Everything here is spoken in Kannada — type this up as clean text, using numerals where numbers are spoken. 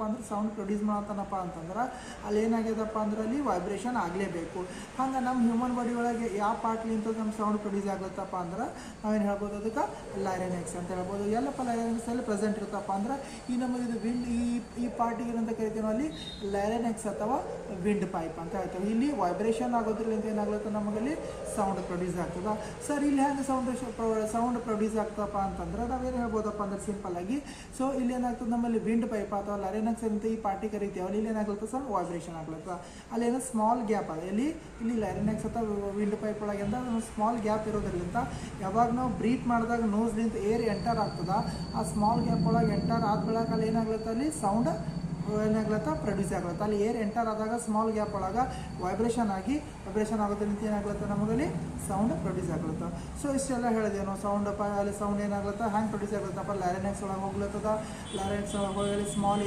ಅಂದ್ರೆ ಸೌಂಡ್ ಪ್ರೊಡ್ಯೂಸ್ ಮಾಡತ್ತಾನಪ್ಪ ಅಂತಂದ್ರೆ ಅಲ್ಲಿ ಏನಾಗ್ಯದಪ್ಪ ಅಂದ್ರೆ ಅಲ್ಲಿ ವೈಬ್ರೇಷನ್ ಆಗಲೇಬೇಕು. ಹಂಗೆ ನಮ್ಮ ಹ್ಯೂಮನ್ ಬಾಡಿ ಒಳಗೆ ಯಾವ ಪಾರ್ಟ್ಲಿಂತ ನಮ್ಮ ಸೌಂಡ್ ಪ್ರೊಡ್ಯೂಸ್ ಆಗ್ಲತ್ತಪ್ಪ ಅಂದ್ರೆ ನಾವೇನು ಹೇಳ್ಬೋದು, ಅದಕ್ಕೆ ಲೈರೆನೆಕ್ಸ್ ಅಂತ ಹೇಳ್ಬೋದು. ಎಲ್ಲಪ್ಪ ಲೈರೆನೆಕ್ಸ್ ಅಲ್ಲಿ ಪ್ರೆಸೆಂಟ್ ಇರುತ್ತಪ್ಪ ಅಂದ್ರೆ ಈ ನಮಗೆ ಇದು ವಿಂಡ್ ಈ ಪಾರ್ಟಿಗೆ ಏನಂತ ಕರಿತೀವಿ ನಾವು ಅಲ್ಲಿ ಲೈರೆನೆಕ್ಸ್ ಅಥವಾ ವಿಂಡ್ ಪೈಪ್ ಅಂತ ಹೇಳ್ತೇವೆ. ಇಲ್ಲಿ ವೈಬ್ರೇಷನ್ ಆಗೋದ್ರಿಂದ ಏನಾಗ್ಲತ್ತ ನಮಗಲ್ಲಿ ಸೌಂಡ್ ಪ್ರೊಡ್ಯೂಸ್ ಆಗ್ತದೆ. ಸರ್ ಇಲ್ಲಿ ಹೆಂಗೆ ಸೌಂಡ್ ಪ್ರೊಡ್ಯೂಸ್ ಆಗ್ತದಪ್ಪ ಅಂತಂದ್ರೆ ನಾವೇನು ಹೇಳ್ಬೋದಪ್ಪ ಅಂದ್ರೆ ಸಿಂಪಲ್ ಆಗಿ, ಸೊ ಇಲ್ಲಿ ಏನಾಗ್ತದೆ ನಮ್ಮಲ್ಲಿ ವಿಂಡ್ ಪೈಪ್ ಅಥವಾ ಲೈರೆನೆಕ್ಸ್ ಅಂತ ಈ ಪಾರ್ಟಿ ಕರಿತೀವಿ, ಇಲ್ಲಿ ಏನಾಗ್ಲತ್ತ ಸರ್ ವೈಬ್ರೇಷನ್ ಆಗ್ಲತ್ತ. ಅಲ್ಲಿ ಏನೋ ಸ್ಮಾಲ್ ಗ್ಯಾಪ್ ಅದ, ಇಲ್ಲಿ ಲೈರೆನೆಕ್ಸ್ ಅಥವಾ ವಿಂಡ್ ಪೈಪ್ ಒಳಗೆ ಅಂತ ಸ್ಮಾಲ್ ಗ್ಯಾಪ್ ಇರೋದ್ರಿಂದ ಯಾವಾಗ ನಾವು ಬ್ರೀತ್ ಮಾಡಿದಾಗ ನೋಸ್ಲಿಂದ ಏರ್ ಎಂಟರ್ ಆಗ್ತದ, ಆ ಸ್ಮಾಲ್ ಗ್ಯಾಪ್ ಒಳಗೆ ಎಂಟರ್ ಆದ ಬೆಳಕ ಅಲ್ಲಿ ಏನಾಗ್ಲತ್ತ ಅಲ್ಲಿ ಸೌಂಡ್ ಏನಾಗ್ಲತ್ತ ಪ್ರೊಡ್ಯೂಸ್ ಆಗ್ಲತ್ತ. ಅಲ್ಲಿ ಏರ್ ಎಂಟರ್ ಆದಾಗ ಸ್ಮಾಲ್ ಗ್ಯಾಪ್ ಒಳಗೆ ವೈಬ್ರೇಷನ್ ಆಗೋದ್ರಿಂದ ಏನಾಗ್ಲತ್ತ ನಮಗಲ್ಲಿ ಸೌಂಡ್ ಪ್ರೊಡ್ಯೂಸ್ ಆಗ್ಲತ್ತ. ಸೊ ಇಷ್ಟೆಲ್ಲ ಹೇಳಿದೆ ನಾವು ಅಲ್ಲಿ ಸೌಂಡ್ ಏನಾಗ್ಲತ್ತ ಹ್ಯಾಂಗೆ ಪ್ರೊಡ್ಯೂಸ್ ಆಗ್ಲತ್ತಪ್ಪ, ಲೈರೆನೆಕ್ಸ್ ಒಳಗೆ ಹೋಗ್ಲತ್ತದ, ಲೈರೆನೆಕ್ಸ್ ಒಳಗೆ ಹೋಗಿ ಸ್ಮಾಲ್ ಏರ್